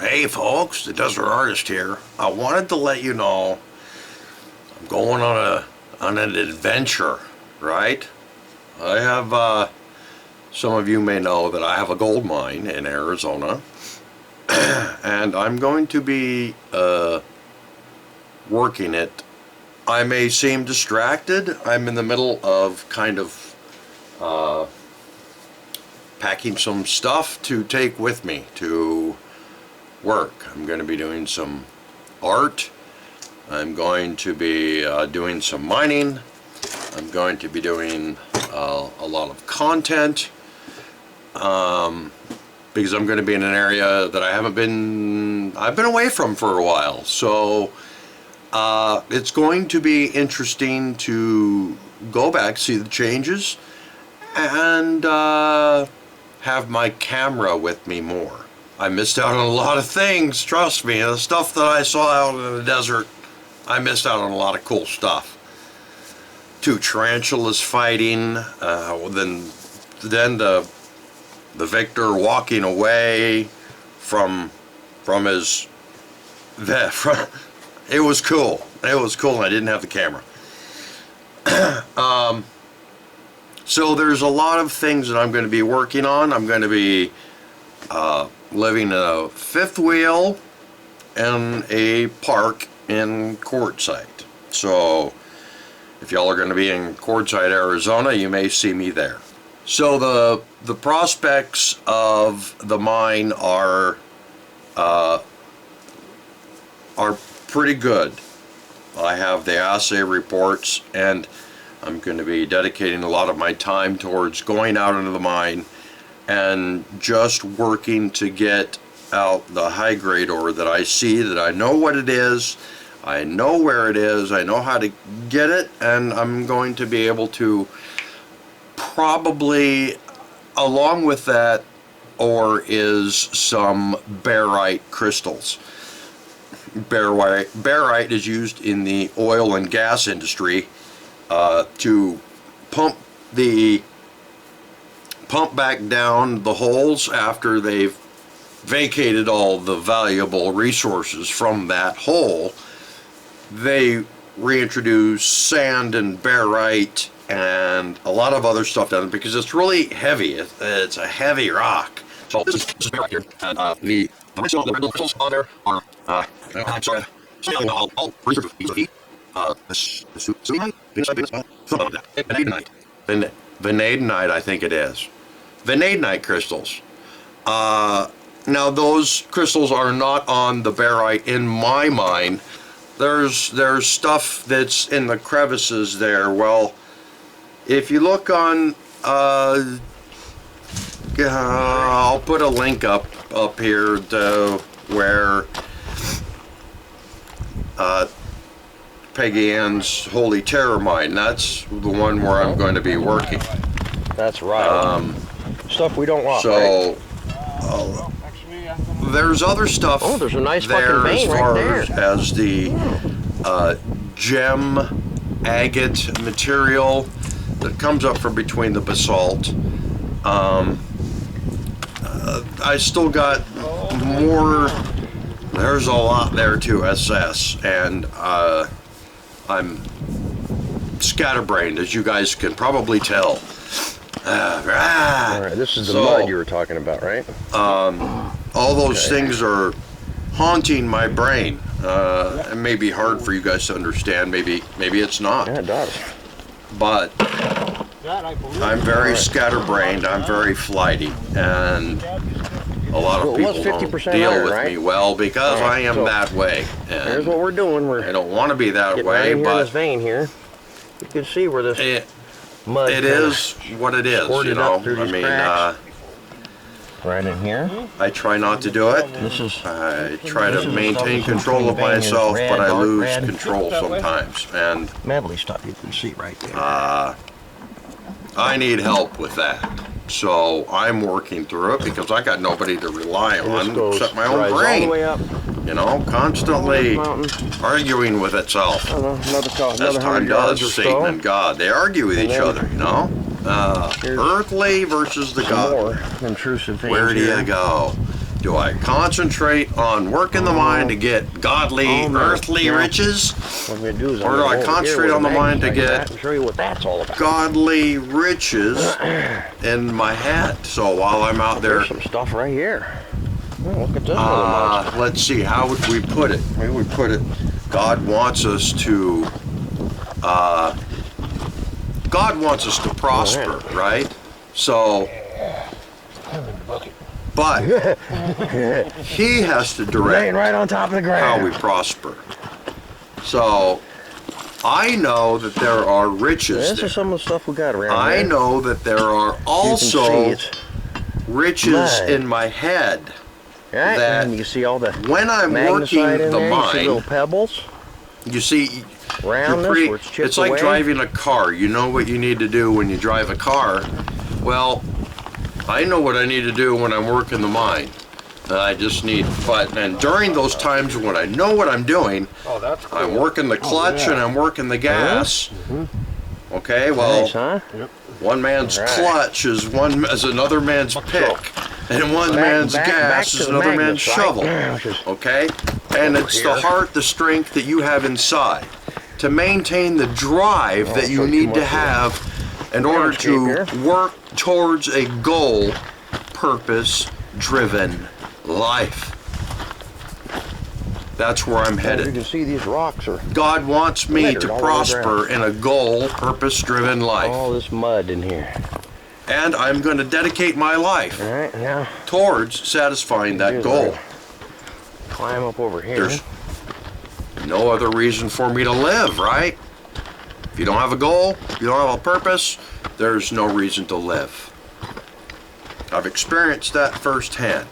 Hey folks, the Desert Artist here. I wanted to let you know I'm going on an adventure, right? I have some of you may know that I have a gold mine in Arizona, and I'm going to be working it. I may seem distracted. I'm in the middle of kind of packing some stuff to take with me to work. I'm going to be doing some art. I'm going to be doing some mining. I'm going to be doing a lot of content because I'm going to be in an area that I've been away from for a while. So it's going to be interesting to go back, see the changes, and have my camera with me more. I missed out on a lot of things, trust me. The stuff that I saw out in the desert, I missed out on a lot of cool stuff. 2 tarantulas fighting, then the victor walking away from his... It was cool. It was cool, and I didn't have the camera. So there's a lot of things that I'm going to be working on. I'm going to be living a fifth wheel in a park in Quartzsite. So if y'all are going to be in Quartzsite, Arizona, you may see me there. So the prospects of the mine are pretty good. I have the assay reports, and I'm going to be dedicating a lot of my time towards going out into the mine and just working to get out the high-grade ore that I see, that I know what it is, I know where it is, I know how to get it, and I'm going to be able to probably, along with that ore, is some barite crystals. Barite is used in the oil and gas industry to pump back down the holes after they've vacated all the valuable resources from that hole. They reintroduce sand and barite and a lot of other stuff down there because it's really heavy. It's a heavy rock. So this is barite here, and the original red crystals on there are I'm sorry, I'll reserve these of you. Vanadinite, I think it is. Vanadinite crystals. Now those crystals are not on the barite in my mine. There's stuff that's in the crevices there. Well, if you look on, I'll put a link up here to where Peggy Ann's Holy Terror Mine. That's the one where I'm going to be working. That's right. Stuff we don't want. So there's other stuff. Oh, there's a nice there fucking vein as far right there. as the gem agate material that comes up from between the basalt. I still got more. There's a lot there to assess, and I'm scatterbrained, as you guys can probably tell. All right, this is the mud you were talking about, right? All those things are haunting my brain. It may be hard for you guys to understand. Maybe it's not. Yeah, it does. But I'm very scatterbrained. I'm very flighty, and a lot of people don't deal with me well because I am that way. And here's what we're doing. I don't want to be that way, right but this vein here, you can see where this mud. It is what it is, you know. I mean, right in here. I try not to do it. I try to maintain control of myself, but I lose control sometimes, and Medley stuff you can see right there. I need help with that. So I'm working through it because I got nobody to rely on except my own brain. You know, constantly arguing with itself. As time does, Satan and God. They argue with each other, you know. Earthly versus the God. Intrusive Where do you go? Do I concentrate on working the mine to get godly, earthly riches? What I'm gonna do is Or do I concentrate on the mine to get and show you what that's all about. godly riches in my head? So while I'm out there, There's some stuff right here. Oh, look at this little monster. let's see, how would we put it? Maybe we put it, God wants us to prosper, right? So, but he has to direct Laying right on top of the ground. how we prosper. So, I know that there are riches This there. is some of the stuff we got around I here. know that there are You can also see it's riches mud. in my head. right, that and you can see all the When I'm working magnesite in the there. You see little mine, pebbles. you see, Roundness where it's chipped it's like away. driving a car. You know what you need to do when you drive a car. Well, I know what I need to do when I'm working the mine. I just need, and during those times when I know what I'm doing, that's cool. I'm working the clutch and I'm working the gas. Okay, well, Nice, huh? one man's Right. clutch is another man's pick, and one man's gas is to the another man's magnesite, shovel. which is Okay, and over it's here. the heart, the strength that you have inside to maintain the drive that you show you need too to much have in order to landscape work towards a goal, purpose-driven life. That's where I'm You headed. can see these rocks are God wants me littered to all over the prosper in a goal, purpose-driven life. all this mud in here. And I'm going to dedicate my life All right, now towards satisfying that here's goal. where climb up over here. There's no other reason for me to live, right? If you don't have a goal, you don't have a purpose, there's no reason to live. I've experienced that firsthand.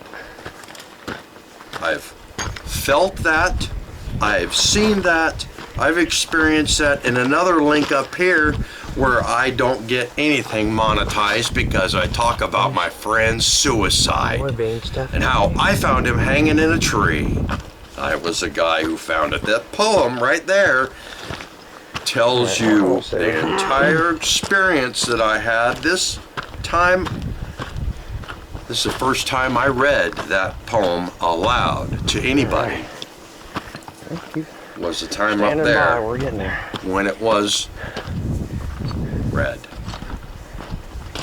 I've felt that, I've seen that, I've experienced that in another link up here where I don't get anything monetized because I talk about my friend's suicide vein stuff. and how I found him hanging in a tree. I was the guy who found it. That poem right there tells you the entire experience that I had. This is the first time I read that poem aloud to anybody. Was the time up Standing by, there we're getting there. when it was read.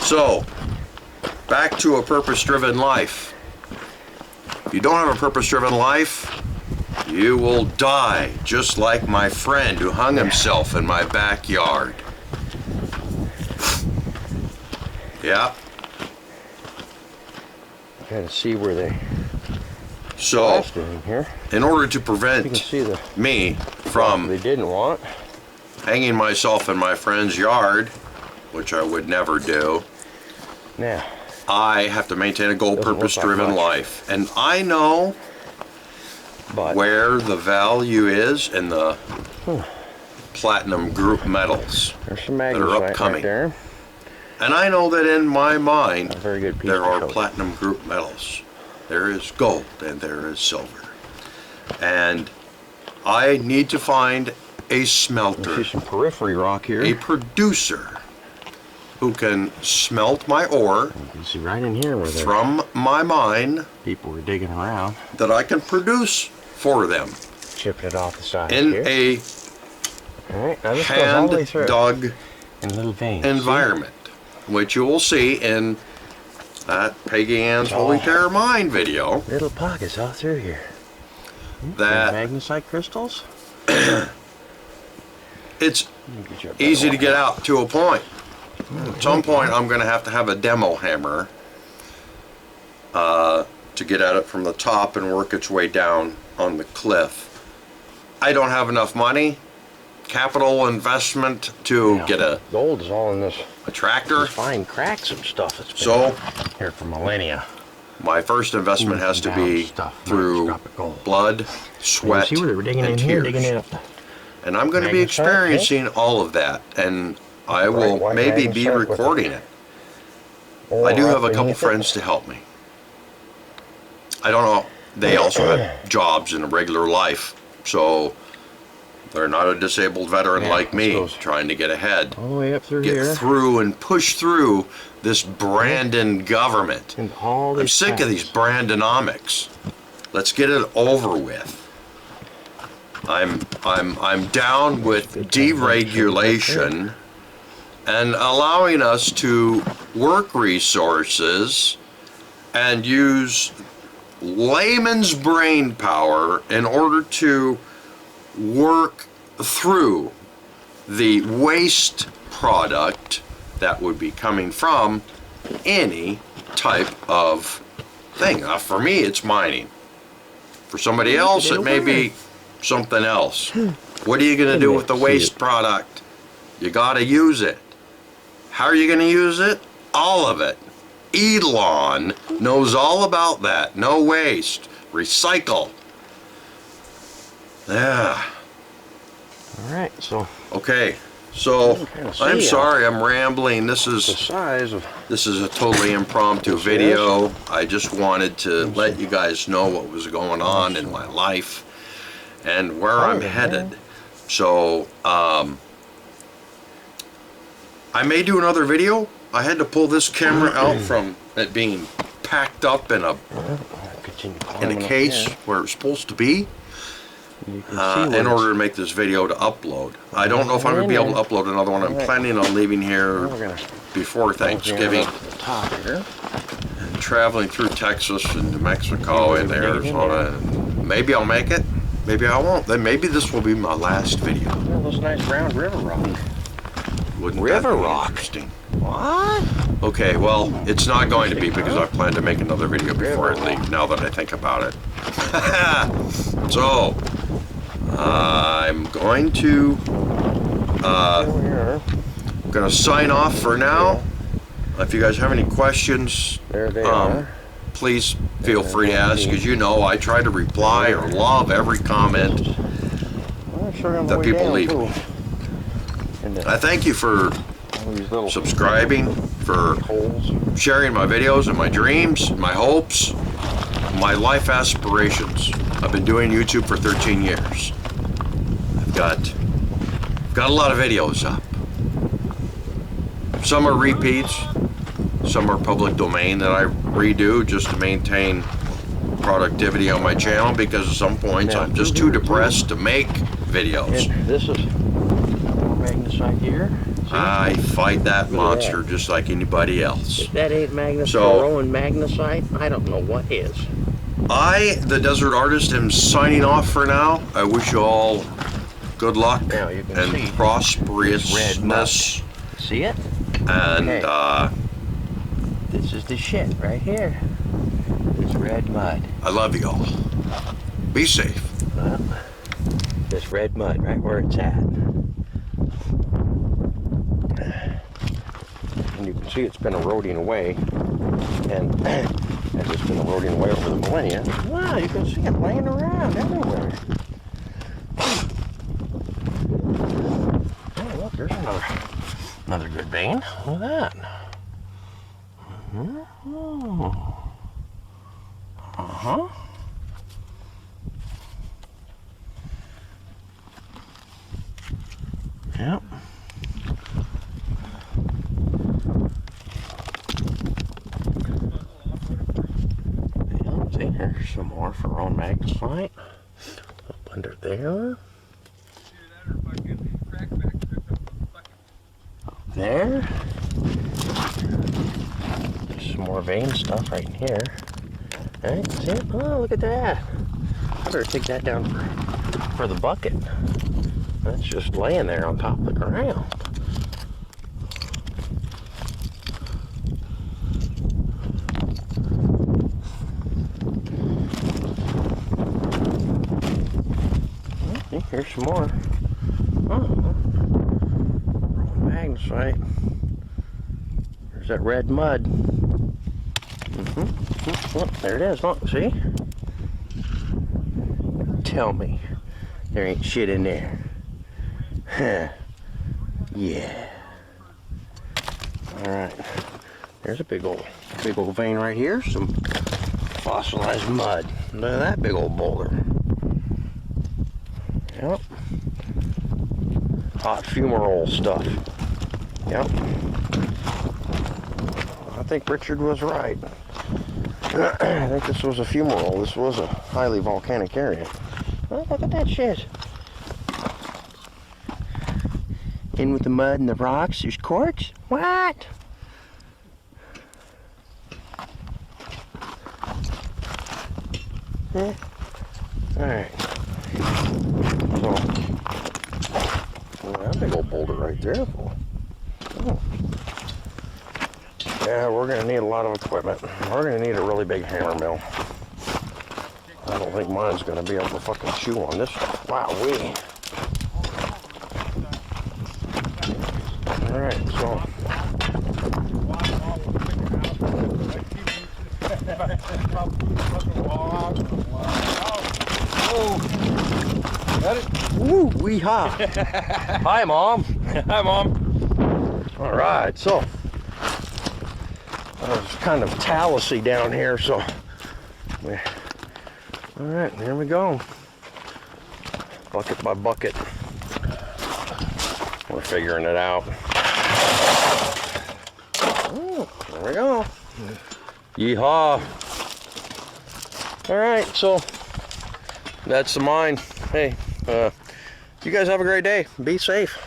So, back to a purpose-driven life. If you don't have a purpose-driven life, you will die, just like my friend who hung himself in my backyard. Yeah. Gotta see where they So, blasted in here. in order to You can prevent see the me they from didn't want. hanging myself in my friend's yard, which I would never do, Now, I have to maintain a goal, Doesn't look purpose-driven like much. life. And I know but where the value is in the platinum group metals. there's some are magnesite upcoming. right there. And I know that in my mind, A very good piece there of are coat. platinum group metals. There is gold and there is silver. And I need to find a You smelter, see some periphery rock here. a producer who can smelt my ore You can see right in here where the from my mine people were digging around, that I can produce for them chipping it off the side in here. a All right, now this goes all the way through hand-dug in little veins. environment, which you will see in that Peggy Ann's Holy Oh. Terror Mine video. See? Little pockets all through here. That Magnesite crystals. it's Let me get you a better easy to one. get out to a point. At some point, I'm going to have a demo hammer to get at it from the top and work its way down on the cliff. I don't have enough money, capital investment to Yeah. get a Gold is all in this tractor. fine cracks and stuff that's been So here for millennia. my first investment has to Down be stuff, through microscopic gold. blood, You sweat, see where they were digging in and here, tears. digging it up the And I'm going to be Magnesite, experiencing all of that, and I will white maybe be magnesite with recording it. oil I do have a up couple beneath it. friends to help me. I don't know. They also have jobs in a regular life, so They're not a disabled veteran like me, trying to get ahead. All the way up through get here. through and push through this Brandon government. And all I'm sick of these Brandonomics. Let's get it over with. I'm down with deregulation and allowing us to work resources and use layman's brain power in order to work through the waste product that would be coming from any type of thing. For me, it's mining. For somebody else, it may be something else. What are you going to do with the waste product? You got to use it. How are you going to use it? All of it. Elon knows all about that. No waste. Recycle. Yeah. All right, so. Okay. So, I'm sorry I'm rambling. This is the size of. This is a totally impromptu video. I just wanted to let you guys know what was going on in my life and where I'm headed. So, I may do another video. I had to pull this camera out from it being packed up in a case where it's supposed to be. In order to make this video to upload. I don't know if I'm going to be able to upload another one. I'm planning on leaving here before Thanksgiving and traveling through Texas and New Mexico and Arizona. Maybe I'll make it. Maybe I won't. Then maybe this will be my last video. Those nice round river rock. Wouldn't that be interesting? What? Okay, well, it's not going to be because I plan to make another video before I leave, now that I think about it. So, I'm going to sign off for now. If you guys have any questions, please feel free to ask. As you know, I try to reply or love every comment that people leave me. I thank you for subscribing, for sharing my videos and my dreams, my hopes, my life aspirations. I've been doing YouTube for 13 years. I've got a lot of videos up. Some are repeats, some are public domain that I redo just to maintain productivity on my channel, because at some points I'm just too depressed to make videos. And this is magnesite here. I fight that monster just like anybody else. If that ain't magnesite and magnesite, I don't know what is. I, the Desert Artist, am signing off for now. I wish you all good luck and prosperousness. See it? And this is the shit right here. It's red mud. I love you all. Be safe. Well, this red mud right where it's at. And you can see it's been eroding away, and as it's been eroding away over the millennia, wow, you can see it laying around everywhere. Oh, look, there's another good vein. Look at that. Yep. See, here's some more for on magnesite. Up under there. Up there. There's some more vein stuff right in here. Alright, see it? Oh, look at that. I better take that down for the bucket. That's just laying there on top of the ground. Here's some more. Oh, magnesite. There's that red mud. Look, there it is. Look, see? Tell me there ain't shit in there. Huh. Yeah. Alright. There's a big old vein right here. Some fossilized mud. Look at that big old boulder. Yep. hot fumarole stuff. Yep. I think Richard was right. I think this was a fumarole. This was a highly volcanic area. Oh, look at that shit. In with the mud and the rocks, there's quartz? What? Huh? Alright. So, well, that big old boulder right there. Oh. Yeah, we're going to need a lot of equipment. We're going to need a really big hammer mill. I don't think mine's going to be able to fucking chew on this stuff. Wow-wee. Alright, so. Woo, wee ha. Hi, Mom. Hi, Mom. Alright, so. It's kind of talus-y down here, so. Alright, here we go. Bucket by bucket. We're figuring it out. Oh, there we go. Yeehaw. Alright, so that's the mine. Hey, you guys have a great day. Be safe.